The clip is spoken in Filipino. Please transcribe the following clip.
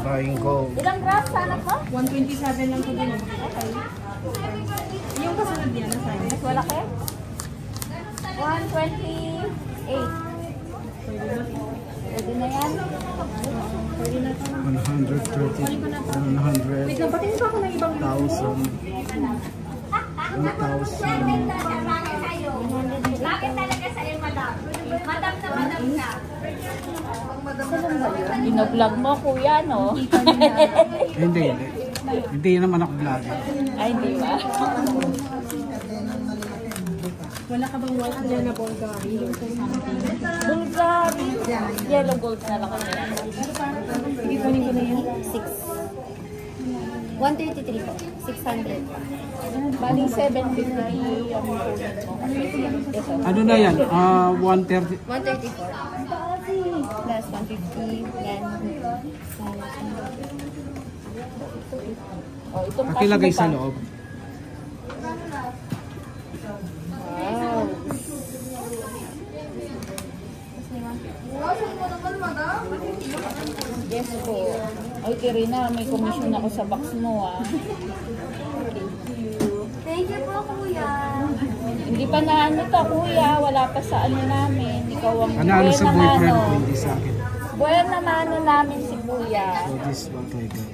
Trying gold. Ilang grams sana po? 127 lang po din. Okay. Yung kasunod yan, nasaan? Mas wala kayo? 128. Pwede na yan? Pwede na ito. 130. 100. Wait lang, patingin pa ako ng ibang 1,000. 1,000. Bakit talaga sa'yo, madam? Madam na madam ka. Binoblog mo, kuya, no? Hindi. Hindi naman ako vlogger. Ay, di ba? wala ka bang white dyan na Bulgari? Bulgari. Yellow gold na lang kami. Sige, kunin ko na yan. 133 po. 600. Bali, 750 ang kunin mo. Ito. Ano na yan? 130. 134. Plus 150. Yan. Oh, itong Pakilagay cash sa mo pa. loob. Wow. Yes po. Ay, Kirina, may commission ako sa box mo, ah. Thank you po, kuya. Hindi pa na ano to, kuya. Wala pa sa ano namin. Ikaw ang Panalo sa buwan boyfriend ng ko, ano. hindi sa akin. Buwan naman ano namin si kuya. So this is what I got.